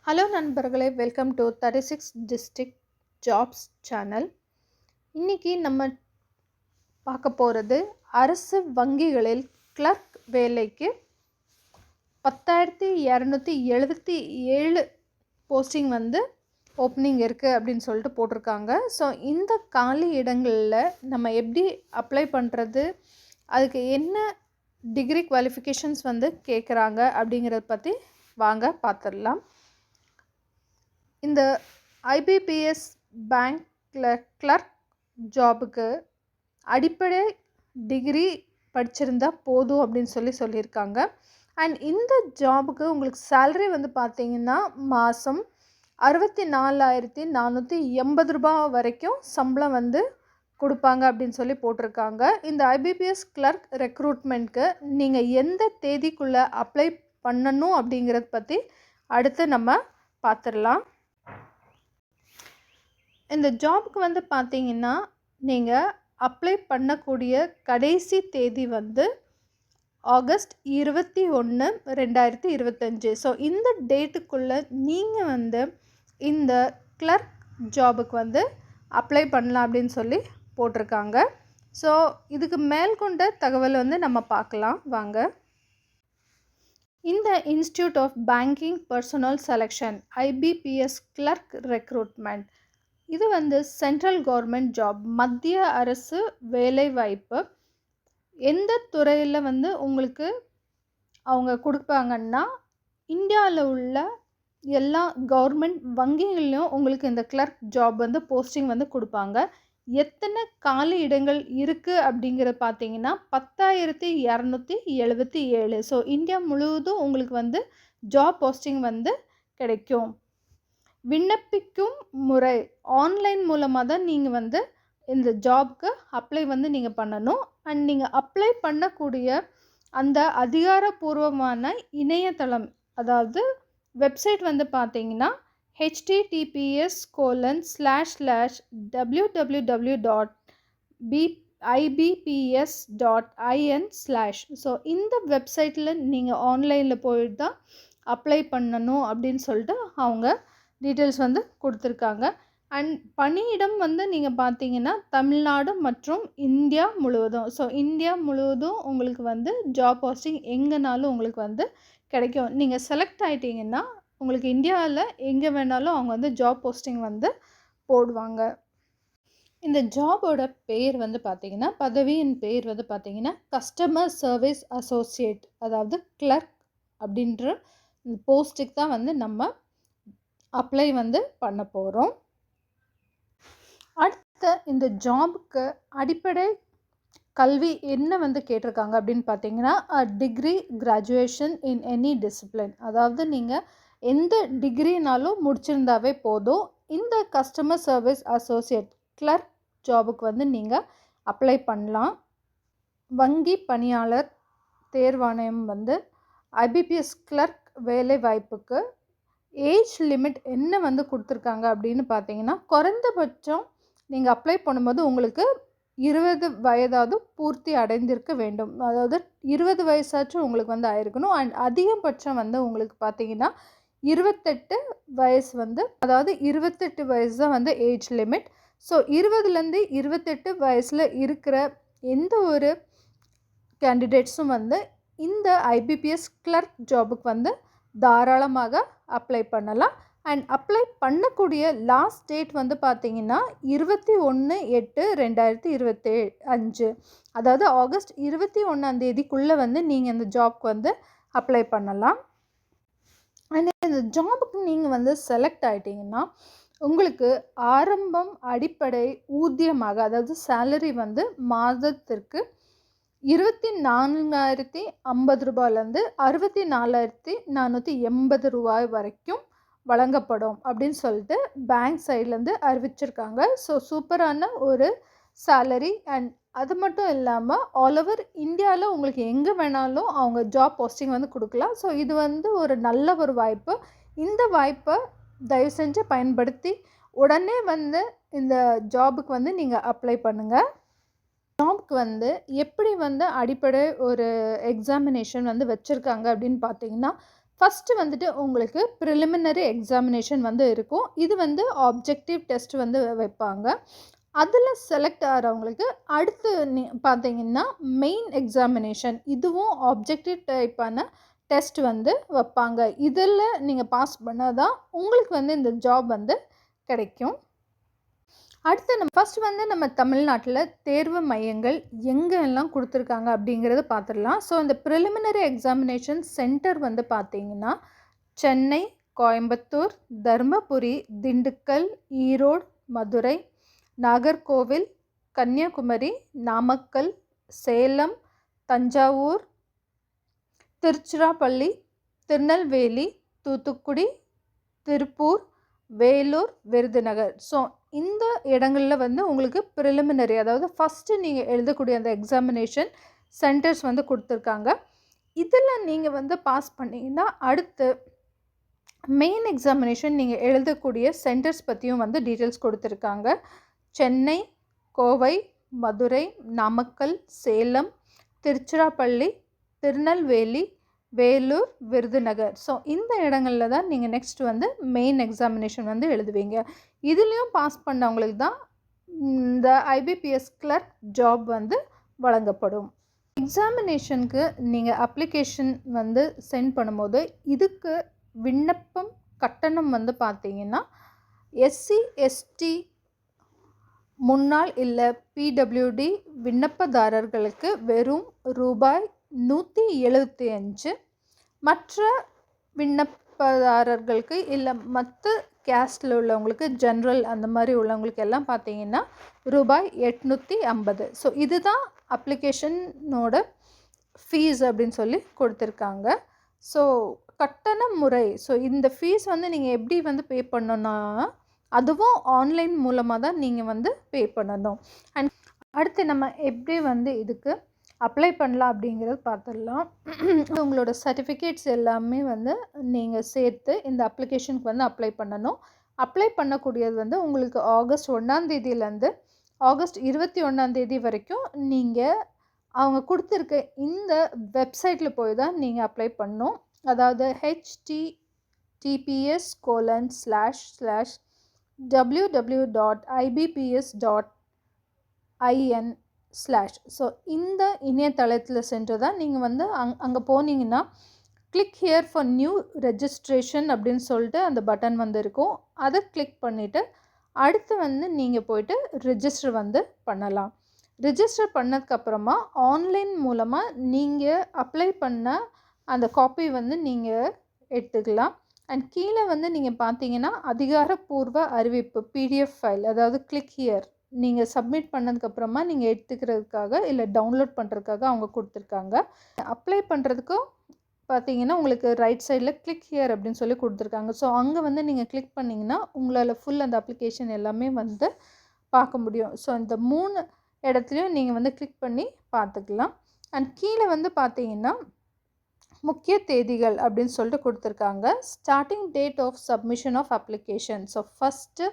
Hello நண்பர்களே, welcome to 36 district jobs channel. இன்றைக்கி நம்ம பார்க்க போகிறது அரசு வங்கிகளில் கிளர்க் வேலைக்கு 10,277 போஸ்டிங் ஓப்பனிங் இருக்குது அப்படின்னு சொல்லிட்டு போட்டிருக்காங்க. ஸோ இந்த காலி இடங்களில் நம்ம எப்படி அப்ளை பண்ணுறது, அதுக்கு என்ன டிகிரி குவாலிஃபிகேஷன்ஸ் கேட்குறாங்க அப்படிங்கிறத பற்றி வாங்க பார்த்துடலாம். இந்த ஐபிபிஎஸ் பேங்க்கில் கிளர்க் ஜாபுக்கு அடிப்படை டிகிரி படிச்சிருந்தா போதும் அப்படின்னு சொல்லியிருக்காங்க. அண்ட் இந்த ஜாபுக்கு உங்களுக்கு சேலரி பார்த்தீங்கன்னா மாதம் 64,480 ரூபா வரைக்கும் சம்பளம் கொடுப்பாங்க அப்படின்னு போட்டிருக்காங்க. இந்த ஐபிபிஎஸ் கிளர்க் ரெக்ரூட்மெண்ட்க்கு நீங்கள் எந்த தேதிக்குள்ளே அப்ளை பண்ணணும் அப்படிங்கிறத பற்றி அடுத்து நம்ம பார்த்துடலாம். இந்த ஜாபுக்கு பார்த்தீங்கன்னா நீங்கள் அப்ளை பண்ணக்கூடிய கடைசி தேதி ஆகஸ்ட் 21, 2025. ஸோ இந்த டேட்டுக்குள்ளே நீங்கள் இந்த கிளர்க் ஜாபுக்கு அப்ளை பண்ணலாம் அப்படின்னு போட்டிருக்காங்க. ஸோ இதுக்கு மேற்கொண்ட தகவல் நம்ம பார்க்கலாம் வாங்க. இந்த institute of banking personnel selection IBPS clerk recruitment இது சென்ட்ரல் கவர்மெண்ட் ஜாப், மத்திய அரசு வேலைவாய்ப்பு. எந்த துறையில் உங்களுக்கு அவங்க கொடுப்பாங்கன்னா இந்தியாவில் உள்ள எல்லா கவர்மெண்ட் வங்கிகள்லையும் உங்களுக்கு இந்த கிளர்க் ஜாப் போஸ்டிங் கொடுப்பாங்க. எத்தனை காலி இடங்கள் இருக்குது அப்படிங்கிறத பார்த்தீங்கன்னா 10,277. ஸோ இந்தியா முழுவதும் உங்களுக்கு ஜாப் போஸ்டிங் கிடைக்கும். விண்ணப்பிக்கும் முறை ஆன்லைன் மூலமாக தான் நீங்கள் இந்த ஜாப்க்கு அப்ளை நீங்கள் பண்ணணும். அண்ட் நீங்கள் அப்ளை பண்ணக்கூடிய அந்த அதிகாரப்பூர்வமான இணையதளம், அதாவது வெப்சைட் பார்த்தீங்கன்னா https://www.ibps.in/. ஸோ இந்த வெப்சைட்டில் நீங்கள் ஆன்லைனில் போயிட்டு தான் அப்ளை பண்ணணும் அப்படின்னு சொல்லிட்டு அவங்க டீட்டெயில்ஸ் கொடுத்துருக்காங்க. அண்ட் பணியிடம் நீங்கள் பார்த்தீங்கன்னா தமிழ்நாடு மற்றும் இந்தியா முழுவதும். ஸோ இந்தியா முழுவதும் உங்களுக்கு ஜாப் போஸ்டிங் எங்கேனாலும் உங்களுக்கு கிடைக்கும். நீங்கள் செலக்ட் ஆகிட்டிங்கன்னா உங்களுக்கு இந்தியாவில் எங்கே வேணாலும் அவங்க ஜாப் போஸ்டிங் போடுவாங்க. இந்த ஜாபோட பேர் பார்த்தீங்கன்னா, பதவியின் பேர் பார்த்தீங்கன்னா கஸ்டமர் சர்வீஸ் அசோசியேட், அதாவது கிளர்க் அப்படின்ற போஸ்ட்டுக்கு தான் நம்ம அப்ளை பண்ண போகிறோம். அடுத்த இந்த ஜாபுக்கு அடிப்படை கல்வி என்ன கேட்டிருக்காங்க அப்படின்னு பார்த்தீங்கன்னா degree graduation in any discipline, அதாவது நீங்கள் எந்த டிகிரினாலும் முடிச்சிருந்தாவே போதும். இந்த கஸ்டமர் சர்வீஸ் அசோசியேட் கிளர்க் ஜாபுக்கு நீங்கள் அப்ளை பண்ணலாம். வங்கி பணியாளர் தேர்வாணையம் ஐபிபிஎஸ் கிளர்க் வேலை வாய்ப்புக்கு ஏஜ் லிமிட் என்ன கொடுத்துருக்காங்க அப்படின்னு பார்த்தீங்கன்னா, குறைந்தபட்சம் நீங்கள் அப்ளை பண்ணும்போது உங்களுக்கு 20 வயதாவது பூர்த்தி அடைந்திருக்க வேண்டும். அதாவது 20 வயசாச்சும் உங்களுக்கு ஆயிருக்கணும். அண்ட் அதிகபட்சம் உங்களுக்கு பார்த்தீங்கன்னா 28 வயசு அதாவது 28 வயசு தான் ஏஜ் லிமிட். ஸோ 20லேருந்து 28 வயசில் இருக்கிற எந்த ஒரு கேண்டிடேட்ஸும் இந்த ஐபிபிஎஸ் கிளர்க் ஜாபுக்கு தாராளமாக அப்ளை பண்ணலாம். அண்ட் அப்ளை பண்ணக்கூடிய லாஸ்ட் டேட் பார்த்தீங்கன்னா 21/8/2025, அதாவது ஆகஸ்ட் 21 நீங்கள் இந்த ஜாப்க்கு அப்ளை பண்ணலாம். அண்ட் இந்த ஜாபுக்கு நீங்கள் செலக்ட் ஆகிட்டிங்கன்னா உங்களுக்கு ஆரம்பம் அடிப்படை ஊதியமாக, அதாவது சேலரி மாதத்திற்கு 24,050 ரூபாயிலேருந்து 64,480 ரூபாய் வரைக்கும் வழங்கப்படும் அப்படின்னு சொல்லிட்டு பேங்க் சைட்லேருந்து அறிவிச்சிருக்காங்க. ஸோ சூப்பரான ஒரு சேலரி. அண்ட் அது மட்டும் இல்லாமல் ஆல் ஓவர் இந்தியாவில் உங்களுக்கு எங்கே வேணாலும் அவங்க ஜாப் போஸ்டிங் கொடுக்கலாம். ஸோ இது ஒரு நல்ல ஒரு வாய்ப்பு. இந்த வாய்ப்பை தயவு செஞ்சு பயன்படுத்தி உடனே இந்த ஜாபுக்கு நீங்கள் அப்ளை பண்ணுங்கள். ஜாப்க்கு எப்படி அடிப்படை ஒரு எக்ஸாமினேஷன் வச்சுருக்காங்க அப்படின்னு பார்த்தீங்கன்னா ஃபஸ்ட்டு வந்துட்டு உங்களுக்கு ப்ரிலிமினரி எக்ஸாமினேஷன் வந்து இருக்கும். இது வந்து ஆப்ஜெக்டிவ் டெஸ்ட் வந்து வைப்பாங்க. அதில் செலக்ட் ஆகிறவங்களுக்கு அடுத்து பார்த்தீங்கன்னா மெயின் எக்ஸாமினேஷன், இதுவும் ஆப்ஜெக்டிவ் டைப்பான டெஸ்ட் வந்து வைப்பாங்க. இதில் நீங்கள் பாஸ் பண்ணால் தான் உங்களுக்கு வந்து இந்த ஜாப் வந்து கிடைக்கும். அடுத்து ஃபஸ்ட் வந்து நம்ம தமிழ்நாட்டில் தேர்வு மையங்கள் எங்கெல்லாம் கொடுத்துருக்காங்க அப்படிங்கிறத பார்த்துடலாம். ஸோ இந்த ப்ரிலிமினரி எக்ஸாமினேஷன் சென்டர் வந்து பார்த்திங்கன்னா சென்னை, கோயம்புத்தூர், தர்மபுரி, திண்டுக்கல், ஈரோடு, மதுரை, நாகர்கோவில், கன்னியாகுமரி, நாமக்கல், சேலம், தஞ்சாவூர், திருச்சிராப்பள்ளி, திருநெல்வேலி, தூத்துக்குடி, திருப்பூர், வேலூர், விருதுநகர். ஸோ இந்த இடங்களில் வந்து உங்களுக்கு ப்ரிலிமினரி, அதாவது ஃபஸ்ட்டு நீங்கள் எழுதக்கூடிய அந்த எக்ஸாமினேஷன் சென்டர்ஸ் வந்து கொடுத்துருக்காங்க. இதில் நீங்கள் வந்து பாஸ் பண்ணிங்கன்னா அடுத்து மெயின் எக்ஸாமினேஷன் நீங்கள் எழுதக்கூடிய சென்டர்ஸ் பற்றியும் வந்து டீட்டெயில்ஸ் கொடுத்துருக்காங்க. சென்னை, கோவை, மதுரை, நாமக்கல், சேலம், திருச்சிராப்பள்ளி, திருநெல்வேலி, வேலூர், விருதுநகர். ஸோ இந்த இடங்களில் தான் நீங்கள் நெக்ஸ்ட் வந்து மெயின் எக்ஸாமினேஷன் வந்து எழுதுவீங்க. இதுலேயும் பாஸ் பண்ணவங்களுக்கு தான் இந்த ஐபிபிஎஸ் கிளர்க் ஜாப் வந்து வழங்கப்படும். எக்ஸாமினேஷனுக்கு நீங்கள் அப்ளிகேஷன் வந்து சென்ட் பண்ணும்போது இதுக்கு விண்ணப்பம் கட்டணம் வந்து பார்த்தீங்கன்னா எஸ்சி எஸ்டி முன்னாள் இல்லை பிடபிள்யூடி விண்ணப்பதாரர்களுக்கு வெறும் ரூபாய் 175, மற்ற விண்ணப்பதாரர்களுக்கு இல்லை மற்ற கேஸ்டில் உள்ளவங்களுக்கு, ஜென்ரல் அந்த மாதிரி உள்ளவங்களுக்கு எல்லாம் பார்த்தீங்கன்னா ரூபாய் 850. ஸோ இதுதான் அப்ளிகேஷனோட ஃபீஸ் அப்படின்னு சொல்லி கொடுத்துருக்காங்க. ஸோ கட்டண முறை, ஸோ இந்த ஃபீஸ் வந்து நீங்கள் எப்படி வந்து பே பண்ணணும்னா அதுவும் ஆன்லைன் மூலமாக தான் நீங்கள் வந்து பே பண்ணணும். அண்ட் அடுத்து நம்ம எப்படி வந்து இதுக்கு அப்ளை பண்ணலாம் அப்படிங்கிறது பார்த்துடலாம். உங்களோட சர்டிஃபிகேட்ஸ் எல்லாமே வந்து நீங்கள் சேர்த்து இந்த அப்ளிகேஷனுக்கு வந்து அப்ளை பண்ணணும். அப்ளை பண்ணக்கூடியது வந்து உங்களுக்கு ஆகஸ்ட் 1ஆம் தேதியிலேருந்து ஆகஸ்ட் 21ஆம் தேதி வரைக்கும் நீங்கள் அவங்க கொடுத்துருக்க இந்த வெப்சைட்டில் போய் தான் நீங்கள் அப்ளை பண்ணணும். அதாவது https://www.ibps.in/. ஸோ இந்த இணையதளத்தில் சென்று தான் நீங்கள் வந்து அங்கே போனீங்கன்னா click here for new registration அப்படின்னு சொல்லிட்டு அந்த பட்டன் வந்து இருக்கும். அதை கிளிக் பண்ணிவிட்டு அடுத்து வந்து நீங்கள் போய்ட்டு ரிஜிஸ்டர் வந்து பண்ணலாம். ரிஜிஸ்டர் பண்ணதுக்கப்புறமா ஆன்லைன் மூலமாக நீங்கள் அப்ளை பண்ண அந்த காப்பி வந்து நீங்கள் எடுத்துக்கலாம். அண்ட் கீழே வந்து நீங்கள் பார்த்தீங்கன்னா அதிகாரப்பூர்வ அறிவிப்பு பிடிஎஃப் ஃபைல், அதாவது கிளிக் ஹியர் நீங்கள் சப்மிட் பண்ணதுக்கப்புறமா நீங்கள் எடுத்துக்கிறதுக்காக இல்லை டவுன்லோட் பண்ணுறதுக்காக அவங்க கொடுத்துருக்காங்க. அப்ளை பண்ணுறதுக்கும் பார்த்தீங்கன்னா உங்களுக்கு ரைட் சைடில் கிளிக் ஹியர் அப்படின்னு சொல்லி கொடுத்துருக்காங்க. ஸோ அங்கே வந்து நீங்கள் கிளிக் பண்ணிங்கன்னா உங்களால் ஃபுல் அந்த அப்ளிகேஷன் எல்லாமே வந்து பார்க்க முடியும். ஸோ இந்த 3 இடத்துலையும் நீங்கள் வந்து கிளிக் பண்ணி பார்த்துக்கலாம். அண்ட் கீழே வந்து பார்த்தீங்கன்னா முக்கிய தேதிகள் அப்படின்னு சொல்லிட்டு கொடுத்துருக்காங்க. Starting date of submission of application. So first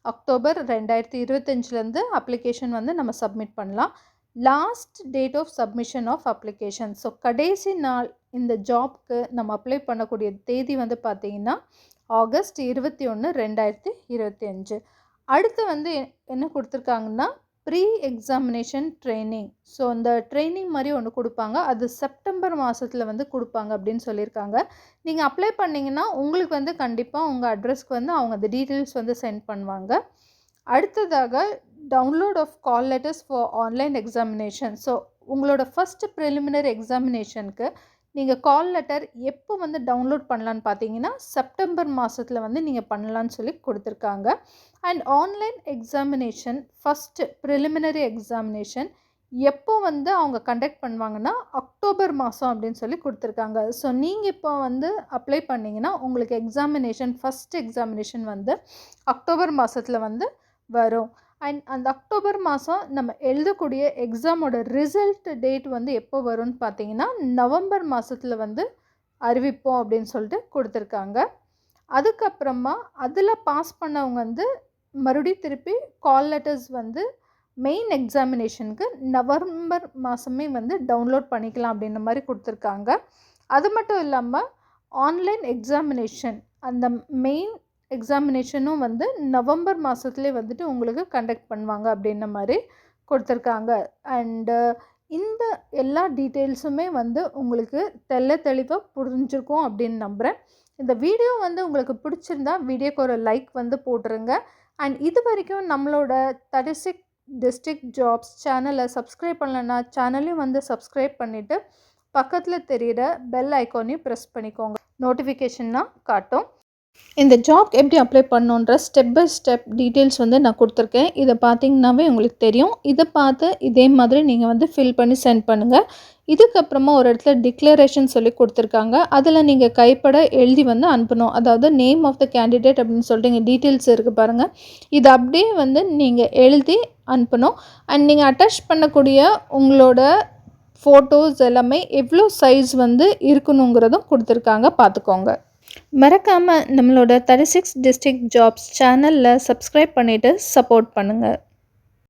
October 2025 application வந்து நம்ம சப்மிட் பண்ணலாம். Last date of submission of application. So கடைசி நாள் இந்த ஜாப்க்கு நம்ம அப்ளை பண்ணக்கூடிய தேதி வந்து பார்த்திங்கன்னா ஆகஸ்ட் 21, 2025. அடுத்து வந்து என்ன கொடுத்துருக்காங்கன்னா ப்ரீ எக்ஸாமினேஷன் ட்ரைனிங். ஸோ அந்த ட்ரைனிங் மாதிரி ஒன்று கொடுப்பாங்க, அது செப்டம்பர் மாதத்தில் வந்து கொடுப்பாங்க அப்படின்னு சொல்லியிருக்காங்க. நீங்கள் அப்ளை பண்ணிங்கன்னா உங்களுக்கு வந்து கண்டிப்பாக உங்கள் அட்ரஸ்க்கு வந்து அவங்க அந்த டீட்டெயில்ஸ் வந்து சென்ட் பண்ணுவாங்க. அடுத்ததாக download of call letters for online examination. So உங்களோட ஃபஸ்ட்டு ப்ரிலிமினரி எக்ஸாமினேஷனுக்கு நீங்கள் கால் லெட்டர் எப்போ வந்து டவுன்லோட் பண்ணலான்னு பார்த்தீங்கன்னா செப்டம்பர் மாதத்தில் வந்து நீங்கள் பண்ணலான்னு சொல்லி கொடுத்துருக்காங்க. And online examination first preliminary examination எப்போ வந்து அவங்க கண்டக்ட் பண்ணுவாங்கன்னா அக்டோபர் மாதம் அப்படின்னு சொல்லி கொடுத்துருக்காங்க. ஸோ நீங்கள் இப்போ வந்து அப்ளை பண்ணிங்கன்னா உங்களுக்கு எக்ஸாமினேஷன் ஃபஸ்ட் எக்ஸாமினேஷன் வந்து அக்டோபர் மாதத்தில் வந்து வரும். அண்ட் அந்த அக்டோபர் மாதம் நம்ம எழுதக்கூடிய எக்ஸாமோட ரிசல்ட் டேட் வந்து எப்போ வரும்னு பார்த்தீங்கன்னா நவம்பர் மாதத்தில் வந்து அறிவிப்போம் அப்படின்னு சொல்லிட்டு கொடுத்துருக்காங்க. அதுக்கப்புறமா அதில் பாஸ் பண்ணவங்க வந்து மறுபடியும் திருப்பி கால் லெட்டர்ஸ் வந்து மெயின் எக்ஸாமினேஷனுக்கு நவம்பர் மாதமே வந்து டவுன்லோட் பண்ணிக்கலாம் அப்படின்ற மாதிரி கொடுத்துருக்காங்க. அது மட்டும் இல்லாமல் ஆன்லைன் எக்ஸாமினேஷன் அந்த மெயின் எக்ஸாமினேஷனும் வந்து நவம்பர் மாதத்துலேயே வந்துட்டு உங்களுக்கு கண்டக்ட் பண்ணுவாங்க அப்படின்ன மாதிரி கொடுத்துருக்காங்க. அண்டு இந்த எல்லா டீட்டெயில்ஸுமே வந்து உங்களுக்கு தெளிவாக புரிஞ்சிருக்கும் அப்படின்னு நம்புகிறேன். இந்த வீடியோ வந்து உங்களுக்கு பிடிச்சிருந்தா வீடியோக்கு ஒரு லைக் வந்து போட்டுருங்க. அண்ட் இது வரைக்கும் நம்மளோட 36 டிஸ்ட்ரிக்ட் ஜாப்ஸ் சேனலை சப்ஸ்கிரைப் பண்ணலன்னா சேனலையும் வந்து சப்ஸ்கிரைப் பண்ணிவிட்டு பக்கத்தில் தெரிகிற பெல் ஐக்கானையும் ப்ரெஸ் பண்ணிக்கோங்க. நோட்டிஃபிகேஷன்னா காட்டும். இந்த ஜாப்க்கு எப்படி அப்ளை பண்ணணுன்ற ஸ்டெப் பை ஸ்டெப் டீட்டெயில்ஸ் வந்து நான் கொடுத்துருக்கேன். இதை பார்த்தீங்கன்னாவே உங்களுக்கு தெரியும். இதை பார்த்து இதே மாதிரி நீங்கள் வந்து ஃபில் பண்ணி சென்ட் பண்ணுங்கள். இதுக்கப்புறமா ஒரு இடத்துல டிக்ளரேஷன் சொல்லி கொடுத்துருக்காங்க. அதில் நீங்கள் கைப்பட எழுதி வந்து அனுப்பணும். அதாவது நேம் ஆஃப் த கேண்டிடேட் அப்படின்னு சொல்லிட்டு இங்கே டீட்டெயில்ஸ் இருக்குது பாருங்கள். இது அப்படியே வந்து நீங்கள் எழுதி அனுப்பணும். அண்ட் நீங்கள் அட்டாச் பண்ணக்கூடிய உங்களோட ஃபோட்டோஸ் எல்லாமே எவ்வளோ சைஸ் வந்து இருக்கணுங்கிறதும் கொடுத்துருக்காங்க, பார்த்துக்கோங்க. மறக்காமல் நம்மளோட 36 டிஸ்ட்ரிக்ட் ஜாப்ஸ் சேனலில் சப்ஸ்கிரைப் பண்ணிவிட்டு சப்போர்ட் பண்ணுங்கள்.